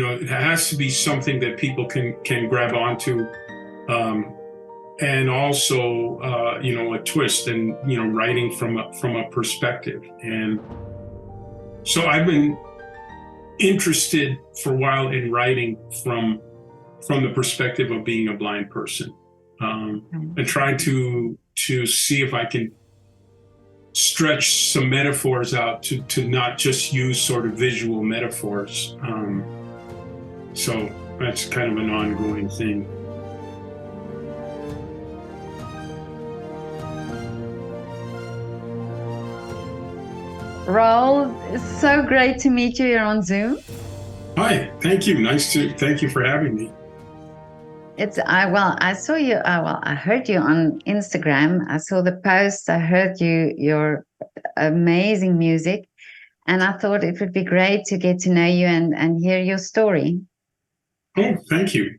it has to be something that people can grab onto, and also a twist, and writing from a perspective. And so I've been interested for a while in writing from the perspective of being a blind person, and trying to see if I can stretch some metaphors out to not just use sort of visual metaphors. So that's kind of an ongoing thing. Raul, it's so great to meet you here on Zoom. Hi, thank you. Thank you for having me. I saw you, I heard you on Instagram. I saw the posts, I heard your amazing music, and I thought it would be great to get to know you and hear your story. Oh, thank you.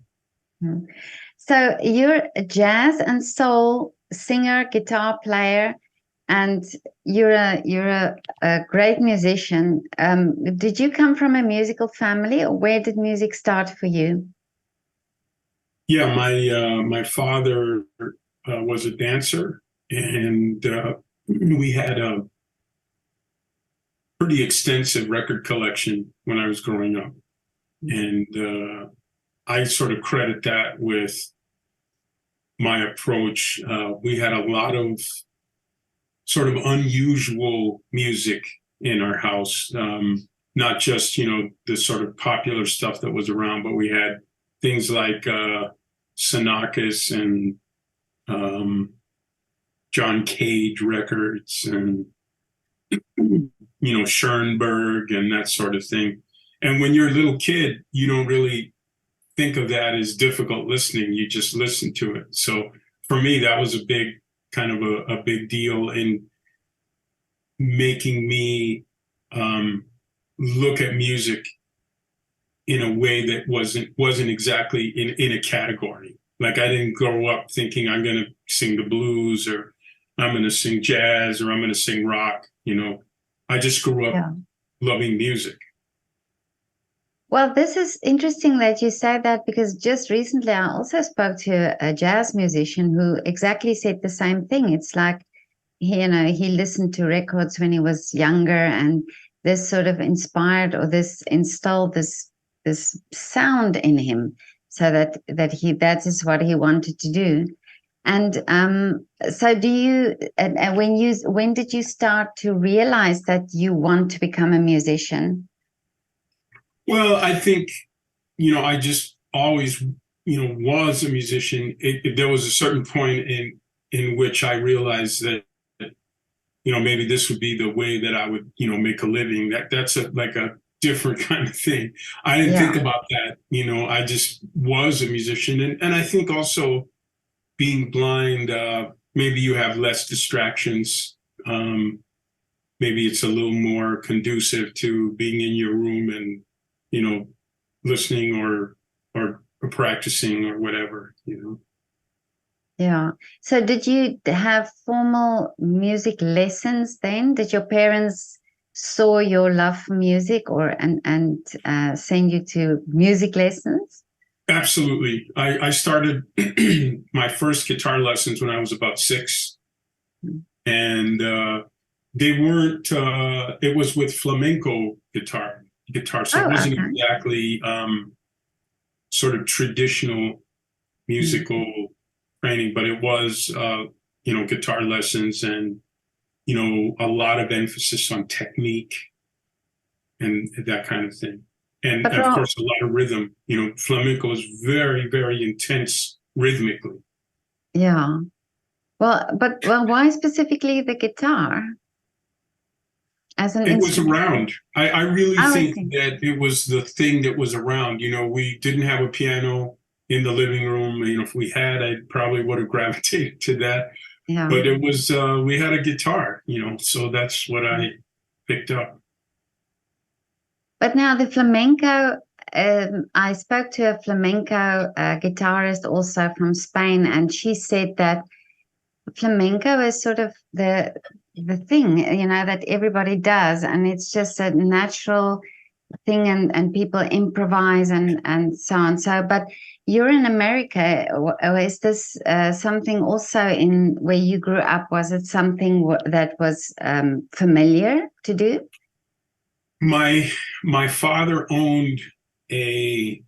So you're a jazz and soul singer, guitar player, and you're a great musician. Did you come from a musical family, or where did music start for you? Yeah, my father was a dancer, and we had a pretty extensive record collection when I was growing up, and I sort of credit that with my approach. We had a lot of sort of unusual music in our house, not just the sort of popular stuff that was around, but we had things like Sonakas and John Cage records, and Schoenberg and that sort of thing. And when you're a little kid, you don't really think of that as difficult listening. You just listen to it. So for me, that was a big kind of a big deal in making me look at music in a way that wasn't exactly in a category. Like, I didn't grow up thinking I'm going to sing the blues, or I'm going to sing jazz, or I'm going to sing rock. I just grew up loving music. Well, this is interesting that you said that, because just recently I also spoke to a jazz musician who exactly said the same thing. It's like, he listened to records when he was younger, and this sort of inspired, or this installed this sound in him, so that is what he wanted to do. And so when did you start to realize that you want to become a musician? Well, I think, I just always, was a musician. There was a certain point in which I realized that, maybe this would be the way that I would, make a living. That's like a different kind of thing. I didn't think about that. I just was a musician. And I think also being blind, maybe you have less distractions. Maybe it's a little more conducive to being in your room and, listening or practicing or whatever. Yeah. So did you have formal music lessons then? Did your parents saw your love for music, and send you to music lessons? Absolutely. I started my first guitar lessons when I was about 6. And they weren't, it was with flamenco guitar. So it wasn't exactly sort of traditional musical training, but it was, guitar lessons, and, a lot of emphasis on technique and that kind of thing. And of course, a lot of rhythm. Flamenco is very, very intense rhythmically. Yeah. Well, why specifically the guitar? It was around. I really think that it was the thing that was around. We didn't have a piano in the living room. If we had, I probably would have gravitated to that. Yeah. But it was, we had a guitar, so that's what I picked up. But now the flamenco, I spoke to a flamenco guitarist also from Spain, and she said that flamenco is sort of the thing, that everybody does, and it's just a natural thing, and people improvise and so on. So, but you're in America. Is this something also in where you grew up? Was it something that was familiar to do? My father owned a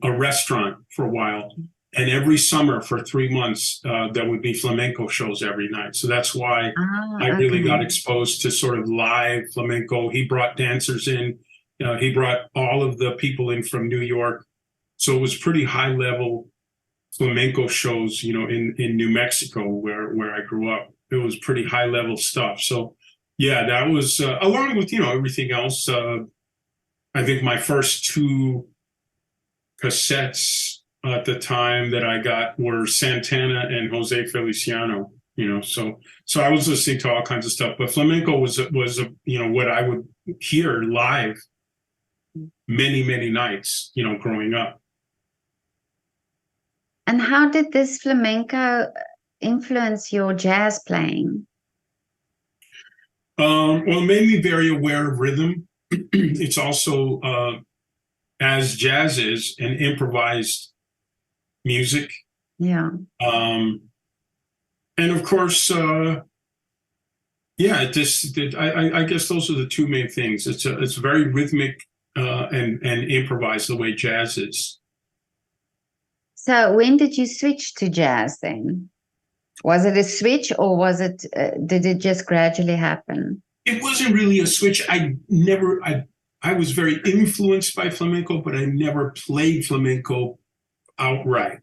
restaurant for a while, and every summer for 3 months there would be flamenco shows every night. So that's why I really got exposed to sort of live flamenco. He brought dancers in. He brought all of the people in from New York. So it was pretty high level flamenco shows, in New Mexico where I grew up. It was pretty high level stuff. So yeah, that was along with, everything else. I think my first two cassettes at the time that I got were Santana and Jose Feliciano. So I was listening to all kinds of stuff, but flamenco was what I would hear live many nights, growing up. And how did this flamenco influence your jazz playing? Well, it made me very aware of rhythm. It's also, as jazz is, an improvised music. Yeah. And of course, I guess those are the two main things. It's very rhythmic and improvised the way jazz is. So when did you switch to jazz then? Was it a switch, or did it just gradually happen? It wasn't really a switch. I was very influenced by flamenco, but I never played flamenco outright.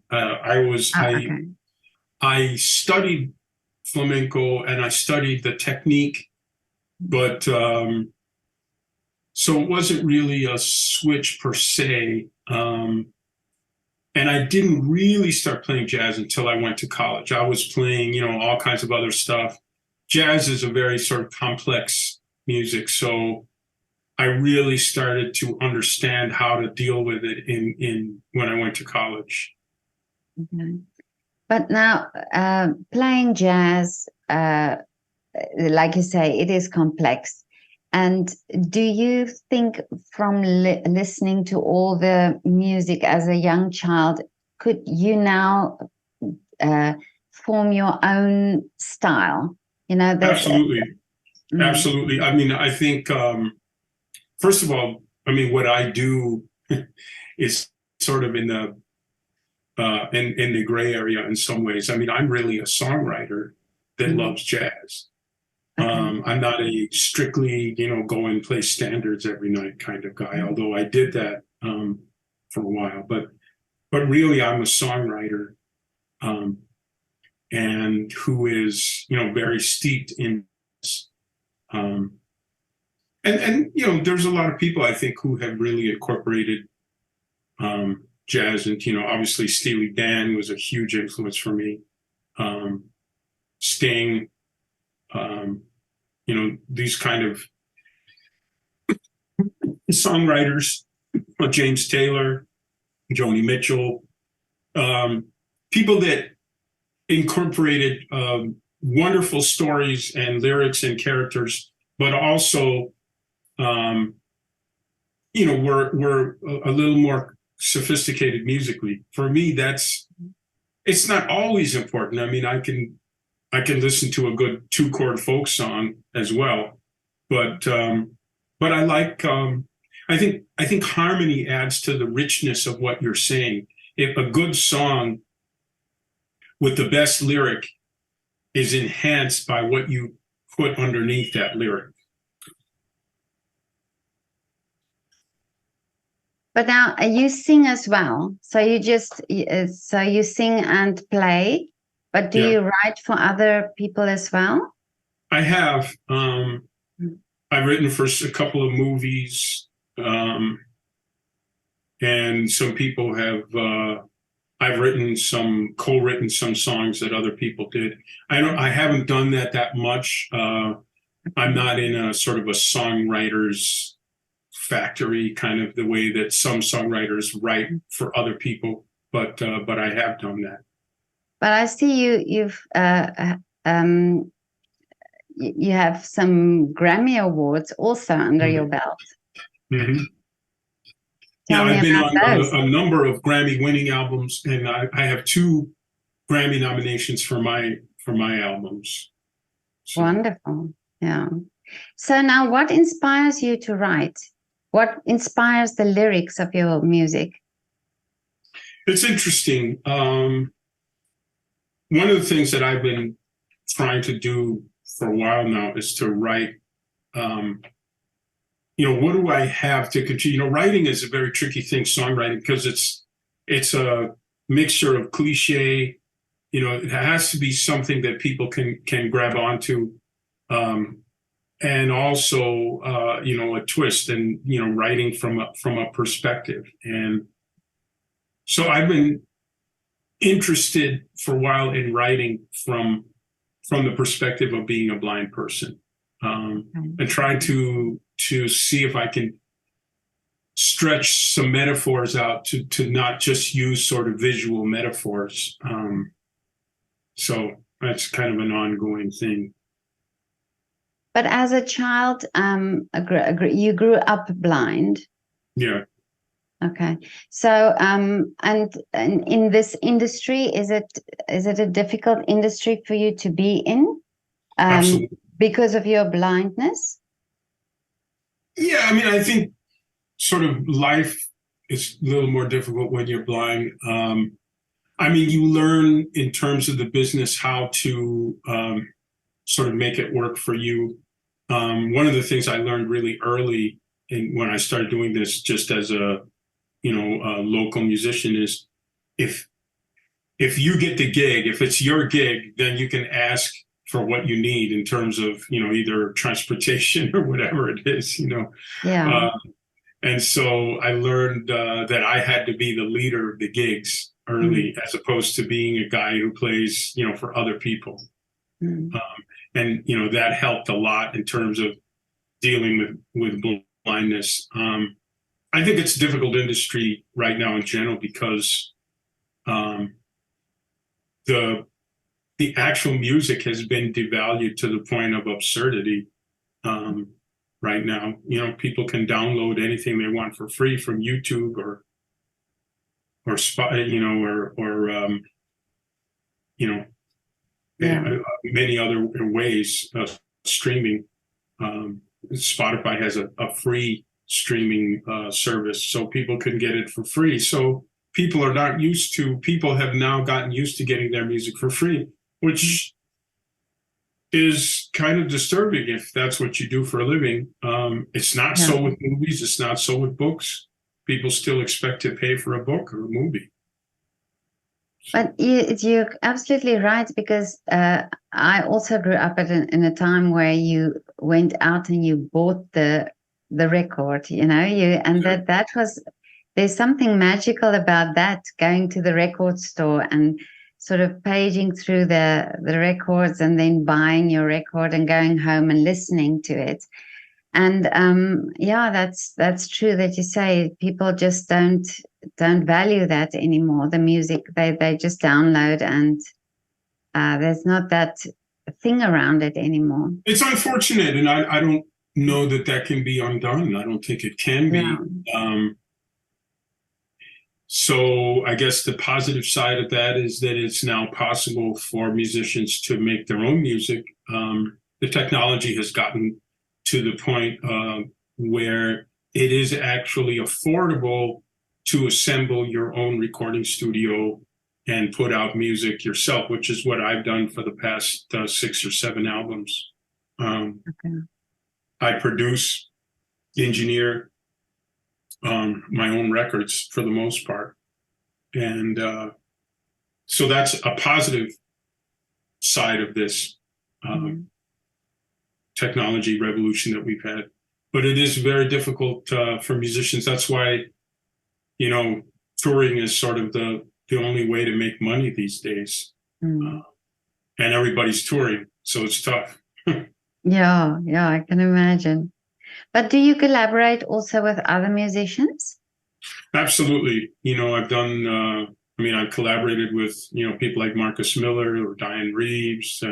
I studied flamenco and I studied the technique, but so it wasn't really a switch per se. And I didn't really start playing jazz until I went to college. I was playing, all kinds of other stuff. Jazz is a very sort of complex music, so I really started to understand how to deal with it in when I went to college. Okay. But now, playing jazz, like you say, it is complex. And do you think from listening to all the music as a young child, could you now form your own style? Absolutely. Absolutely. I mean, I think, first of all, what I do is sort of in the gray area in some ways. I'm really a songwriter that loves jazz. I'm not a strictly, go and play standards every night kind of guy, although I did that for a while. But really, I'm a songwriter, and who is, very steeped in this. And there's a lot of people I think who have really incorporated jazz, and obviously Steely Dan was a huge influence for me. Sting. These kind of songwriters, James Taylor, Joni Mitchell, people that incorporated wonderful stories and lyrics and characters, but also, were a little more sophisticated musically. For me, it's not always important. I can listen to a good 2-chord folk song as well, but I like. I think harmony adds to the richness of what you're saying. If a good song with the best lyric is enhanced by what you put underneath that lyric. But now you sing as well, so you sing and play. But do you write for other people as well? I have. I've written for a couple of movies, and some people have. I've co-written some songs that other people did. I haven't done that much. I'm not in a sort of a songwriter's factory, kind of the way that some songwriters write for other people, but I have done that. But I see you have some Grammy Awards also under your belt. Mm-hmm. Yeah, Tell me I've been about on those. a number of Grammy-winning albums, and I have 2 Grammy nominations for my albums. So Wonderful. Yeah. So now what inspires you to write? What inspires the lyrics of your music? it's interesting. One of the things that I've been trying to do for a while now is to write. What do I have to contribute? Writing is a very tricky thing, songwriting, because it's a mixture of cliche. It has to be something that people can grab onto, and also a twist, and writing from a perspective. And so I've been interested for a while in writing from the perspective of being a blind person, and trying to see if I can stretch some metaphors out to not just use sort of visual metaphors. So that's kind of an ongoing thing. But as a child, you grew up blind. Yeah, Okay. So, and in this industry, is it a difficult industry for you to be in, absolutely. because of your blindness? Yeah, I mean, I think sort of life is a little more difficult when you're blind. I mean, you learn in terms of the business how to sort of make it work for you. One of the things I learned really early when I started doing this, just as a local musician, is if you get the gig, if it's your gig, then you can ask for what you need in terms of either transportation or whatever it is. Yeah. And so I learned that I had to be the leader of the gigs early, as opposed to being a guy who plays for other people. Mm. And that helped a lot in terms of dealing with blindness. I think it's a difficult industry right now in general, because the actual music has been devalued to the point of absurdity. Right now, people can download anything they want for free from YouTube or many other ways of streaming. Spotify has a free streaming service, so people can get it for free. So people have now gotten used to getting their music for free, which is kind of disturbing if that's what you do for a living. It's not so with movies. It's not so with books. People still expect to pay for a book or a movie. But you're absolutely right, because I also grew up in a time where you went out and you bought the record, and that was, there's something magical about that, going to the record store and sort of paging through the records and then buying your record and going home and listening to it. And that's true that you say. People just don't value that anymore. The music they just download, and there's not that thing around it anymore. It's unfortunate, and I don't know that can be undone. I don't think it can be. So I guess the positive side of that is that it's now possible for musicians to make their own music. The technology has gotten to the point where it is actually affordable to assemble your own recording studio and put out music yourself, which is what I've done for the past 6 or 7 albums. I produce, engineer my own records for the most part. And so that's a positive side of this technology revolution that we've had. But it is very difficult for musicians. That's why, touring is sort of the only way to make money these days. And everybody's touring, so it's tough. Yeah, I can imagine. But do you collaborate also with other musicians? Absolutely. I've done, I've collaborated with, people like Marcus Miller or Diane Reeves,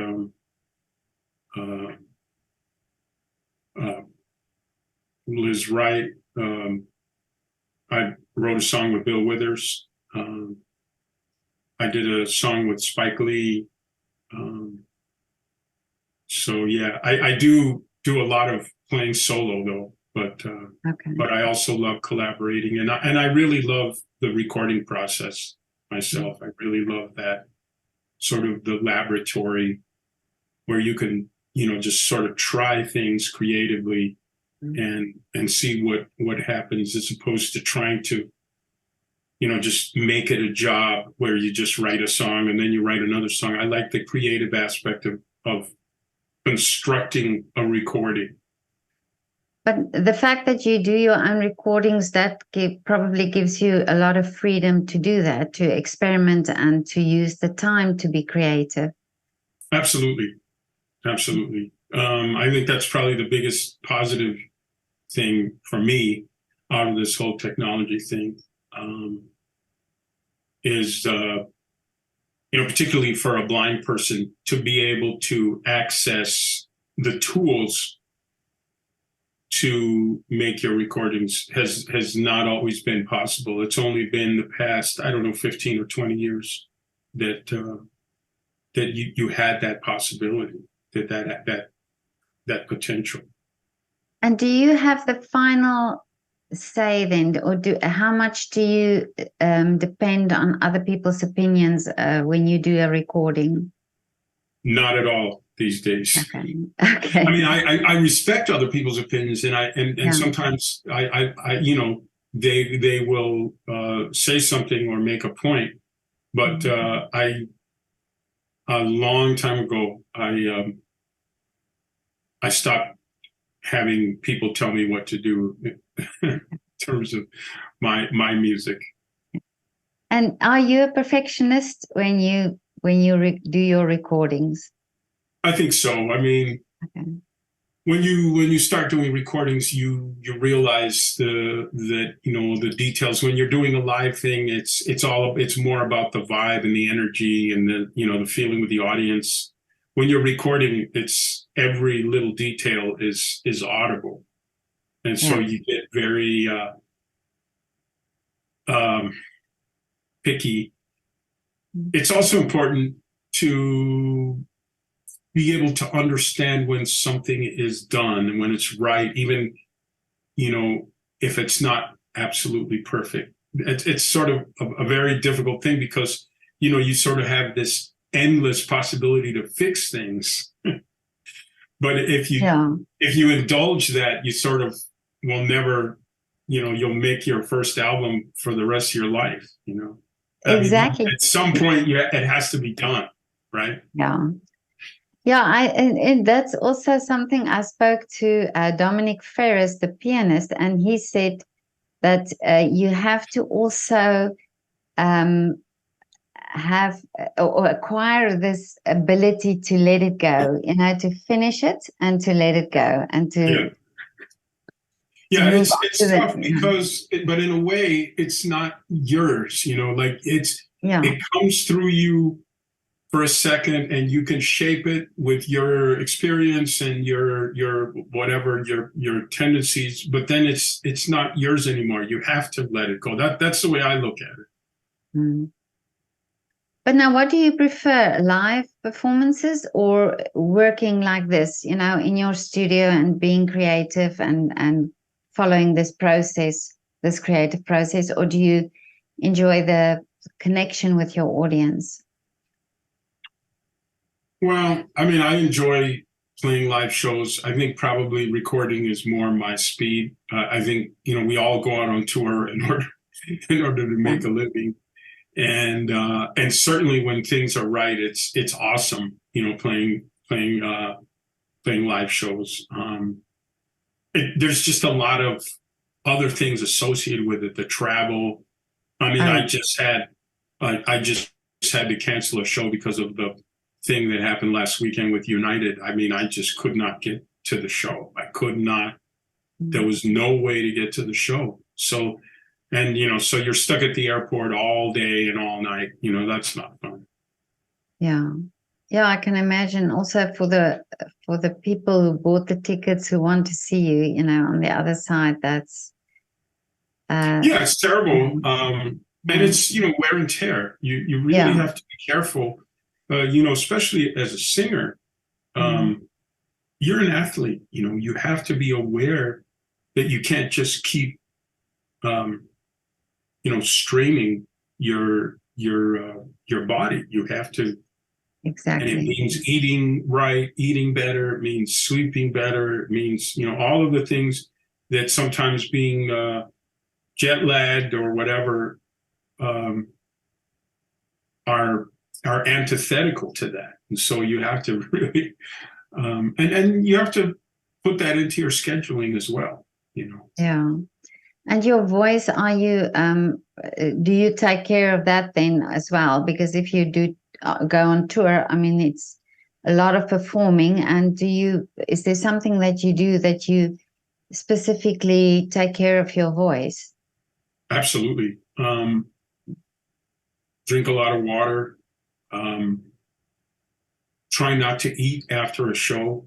Liz Wright, I wrote a song with Bill Withers. I did a song with Spike Lee. So yeah, I do a lot of playing solo though, but I also love collaborating, and I really love the recording process myself. I really love that sort of the laboratory where you can, just sort of try things creatively and see what happens, as opposed to trying to, just make it a job where you just write a song and then you write another song. I like the creative aspect of constructing a recording. But the fact that you do your own recordings, that probably gives you a lot of freedom to do that, to experiment and to use the time to be creative. Absolutely. Absolutely. I think that's probably the biggest positive thing for me out of this whole technology thing, is, particularly for a blind person, to be able to access the tools to make your recordings has not always been possible. It's only been the past, 15 or 20 years that you had that possibility, that potential. And do you have the final say then, or how much do you depend on other people's opinions when you do a recording? Not at all these days. Okay. I mean, I respect other people's opinions, and sometimes they will say something or make a point, but a long time ago I stopped having people tell me what to do in terms of my music. And are you a perfectionist when you do your recordings? I think so. I mean, when you start doing recordings, you realize the details. When you're doing a live thing, it's more about the vibe and the energy and the feeling with the audience. When you're recording, it's every little detail is audible, and so you get very picky. It's also important to be able to understand when something is done and when it's right, even if it's not absolutely perfect. It's sort of a very difficult thing, because you sort of have this endless possibility to fix things. But if you indulge that, you sort of will never, you'll make your first album for the rest of your life. Exactly. At some point, it has to be done, right? Yeah, and that's also something I spoke to Dominic Ferris, the pianist, and he said that you have to also have or acquire this ability to let it go, to finish it and to let it go and to it's tough because but in a way it's not yours, it comes through you for a second, and you can shape it with your experience and your whatever your tendencies, but then it's not yours anymore. You have to let it go. That's the way I look at it. But now, what do you prefer, live performances or working like this, in your studio and being creative and following this process, this creative process, or do you enjoy the connection with your audience? Well, I mean, I enjoy playing live shows. I think probably recording is more my speed. I think, we all go out on tour in order to make a living. And certainly when things are right, it's awesome, playing live shows. There's just a lot of other things associated with it. The travel. I mean, I just had to cancel a show because of the thing that happened last weekend with United. I mean, I just could not get to the show. I could not. There was no way to get to the show. So. And, so you're stuck at the airport all day and all night, that's not fun. Yeah. Yeah, I can imagine also for the people who bought the tickets, who want to see you, on the other side, that's Yeah, it's terrible. And it's, wear and tear. You really have to be careful, especially as a singer. You're an athlete, you have to be aware that you can't just keep, straining your body. You have to, Exactly. and it means eating right, eating better. It means sleeping better. It means, all of the things that sometimes being jet lagged or whatever are antithetical to that. And so you have to really, and you have to put that into your scheduling as well, Yeah. And your voice, do you take care of that then as well? Because if you do go on tour, I mean, it's a lot of performing. And is there something that you do that you specifically take care of your voice? Absolutely. Drink a lot of water. Try not to eat after a show.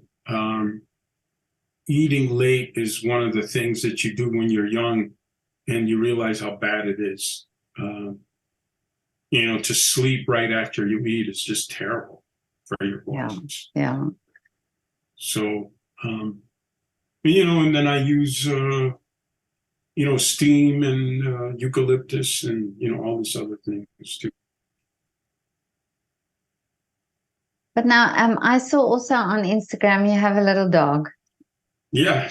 Eating late is one of the things that you do when you're young and you realize how bad it is. To sleep right after you eat is just terrible for your voice. Yeah. So, and then I use, steam and eucalyptus and, all these other things too. But now, I saw also on Instagram you have a little dog. Yeah.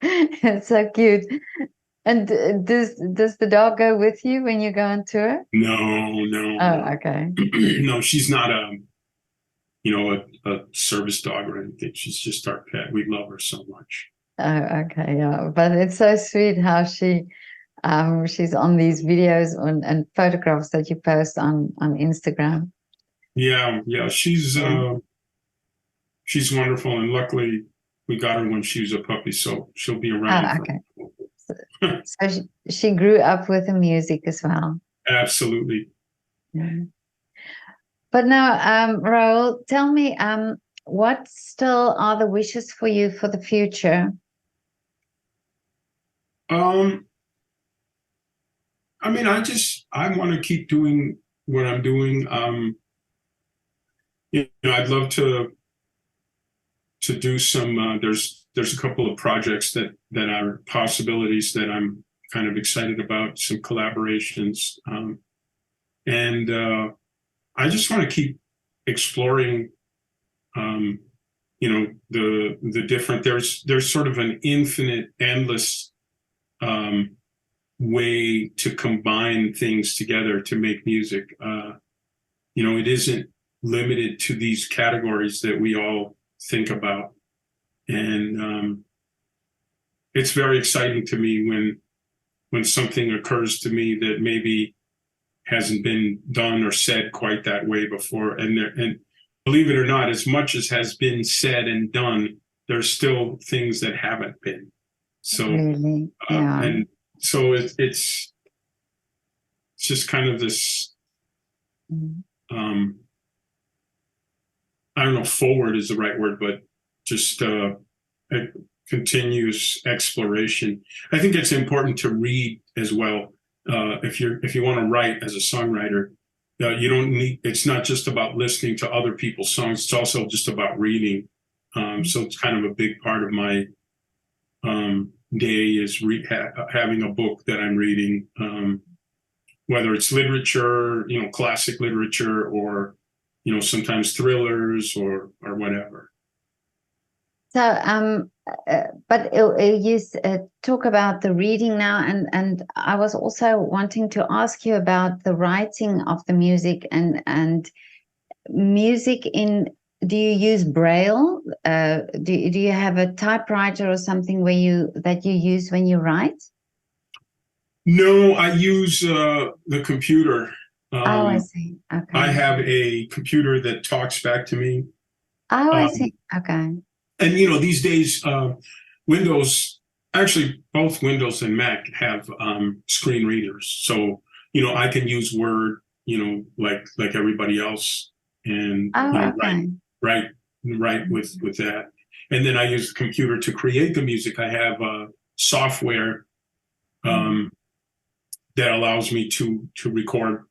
It's so cute. And does the dog go with you when you go on tour? No. Oh, okay. No, she's not a service dog or anything. She's just our pet. We love her so much. Oh, okay, yeah. But it's so sweet how she's on these videos and photographs that you post on Instagram. Yeah. She's wonderful, and luckily we got her when she was a puppy, so she'll be around. Oh, okay. So she grew up with the music as well. Absolutely. Yeah. But now, Raul, tell me, what still are the wishes for you for the future? I mean, I want to keep doing what I'm doing. I'd love to do some. There's a couple of projects that are possibilities that I'm kind of excited about. Some collaborations, and I just want to keep exploring. The different. There's sort of an infinite, endless way to combine things together to make music. It isn't limited to these categories that we all think about. And it's very exciting to me when something occurs to me that maybe hasn't been done or said quite that way before. And believe it or not, as much as has been said and done, there's still things that haven't been. So, really? Yeah. And so it's just kind of this, I don't know, forward is the right word, but just a continuous exploration. I think it's important to read as well. If you want to write as a songwriter, you don't need. It's not just about listening to other people's songs. It's also just about reading. So it's kind of a big part of my day is having a book that I'm reading, whether it's literature, classic literature, or sometimes thrillers or whatever. So, but you talk about the reading now, and I was also wanting to ask you about the writing of the music and music in. Do you use Braille? Do you have a typewriter or something that you use when you write? No, I use the computer. Oh, I see. Okay. I have a computer that talks back to me. Oh, I see. Okay. And these days, Windows, actually both Windows and Mac have screen readers. So I can use Word, like everybody else, and okay. write with that. And then I use the computer to create the music. I have software that allows me to record,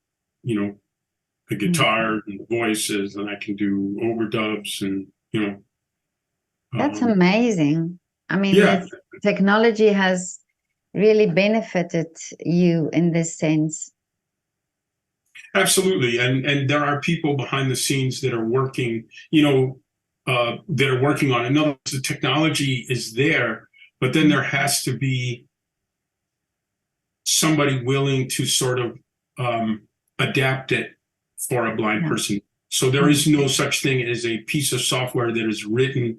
the guitar and the voices, and I can do overdubs and, That's amazing. I mean, yeah, this technology has really benefited you in this sense. absolutely. And there are people behind the scenes that are working, that are working on it. In other words, the technology is there, but then there has to be somebody willing to sort of adapt it for a blind person. So there is no such thing as a piece of software that is written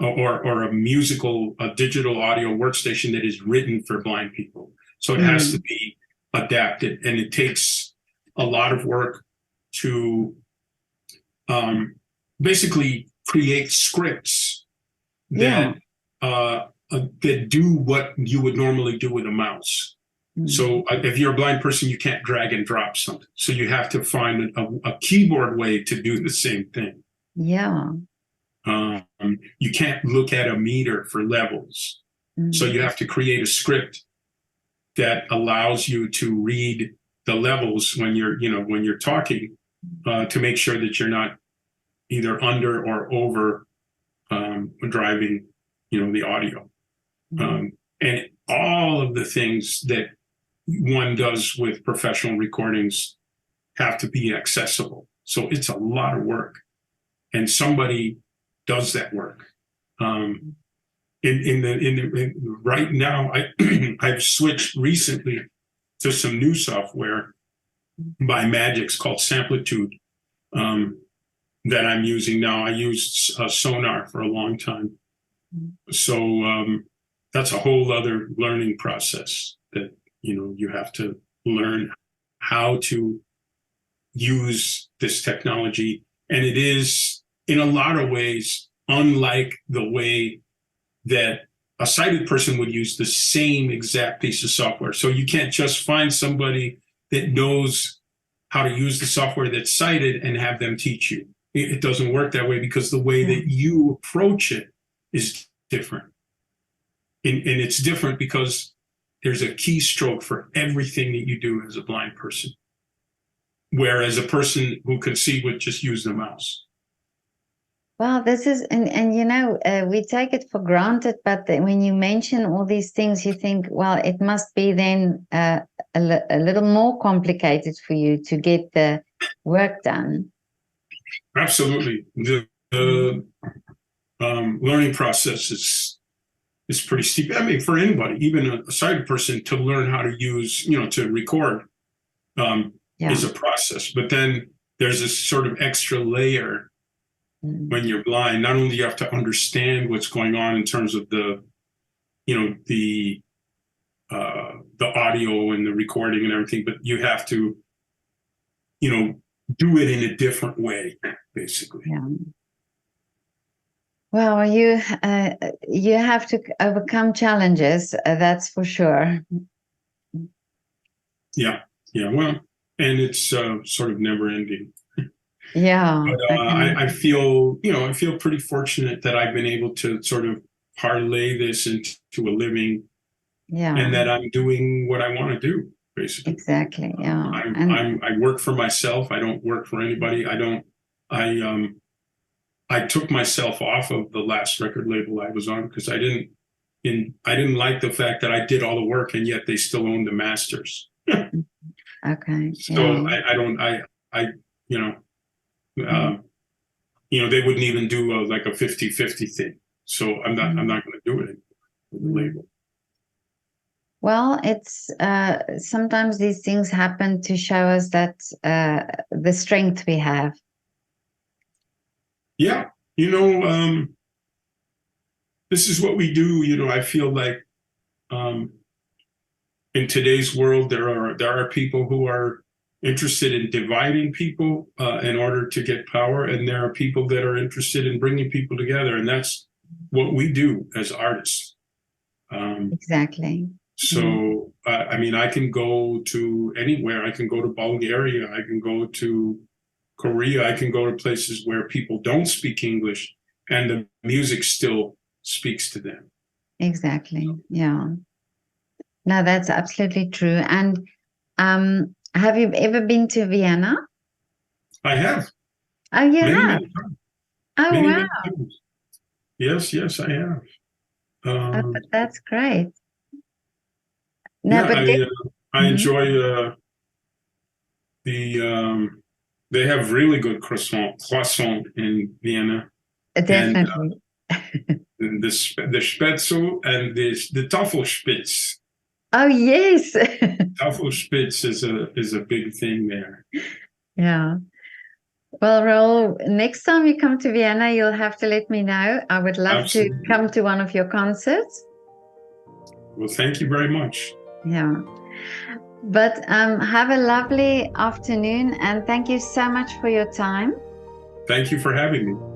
or a digital audio workstation that is written for blind people. So it has to be adapted, and it takes a lot of work to basically create scripts that that do what you would normally do with a mouse. So if you're a blind person, you can't drag and drop something. So you have to find a keyboard way to do the same thing. Yeah. You can't look at a meter for levels. So you have to create a script that allows you to read the levels when you're talking, to make sure that you're not either under or over driving, the audio. And all of the things that one does with professional recordings have to be accessible. So it's a lot of work, and somebody does that work. Right now, I've switched recently to some new software by Magix called Samplitude that I'm using now. I used Sonar for a long time, so that's a whole other learning process that you have to learn how to use this technology, and it is in a lot of ways unlike the way that a sighted person would use the same exact piece of software. So you can't just find somebody that knows how to use the software that's sighted and have them teach you. It doesn't work that way, because the way that you approach it is different. And it's different because there's a keystroke for everything that you do as a blind person, whereas a person who can see would just use the mouse. Well, this is, and we take it for granted, but when you mention all these things, you think, well, it must be then a little more complicated for you to get the work done. Absolutely. The learning process is pretty steep. I mean, for anybody, even a sighted person, to learn how to use, to record is a process. But then there's this sort of extra layer when you're blind. Not only do you have to understand what's going on in terms of the audio and the recording and everything, but you have to, do it in a different way, basically. Yeah. Well, you have to overcome challenges, that's for sure. Yeah. Well, and it's sort of never ending. Yeah. But I feel pretty fortunate that I've been able to sort of parlay this into a living, and that I'm doing what I want to do, basically. Exactly. Yeah. I work for myself. I don't work for anybody. I took myself off of the last record label I was on because I didn't like the fact that I did all the work and yet they still owned the masters. Okay. So they wouldn't even do like a 50-50 thing. So I'm not going to do it with the label. Well, it's sometimes these things happen to show us that the strength we have. Yeah, this is what we do. I feel like in today's world, there are people who are interested in dividing people in order to get power, and there are people that are interested in bringing people together, and that's what we do as artists. Exactly. So, I mean, I can go to anywhere. I can go to Bulgaria. I can go to Korea. I can go to places where people don't speak English, and the music still speaks to them. Exactly. Yeah. No, that's absolutely true. And have you ever been to Vienna? I have Oh, you many, have? many times. Oh, Many, wow. many times. Yes, I have. Oh, that's great. No, Yeah, but I enjoy the. They have really good croissant in Vienna, and definitely. the Spätzle and the Tafelspitz. Oh, yes. Tafelspitz is a big thing there. Yeah. Well, Raul, next time you come to Vienna, you'll have to let me know. I would love to Absolutely. come to one of your concerts. Well, thank you very much. Yeah. But have a lovely afternoon and thank you so much for your time. Thank you for having me.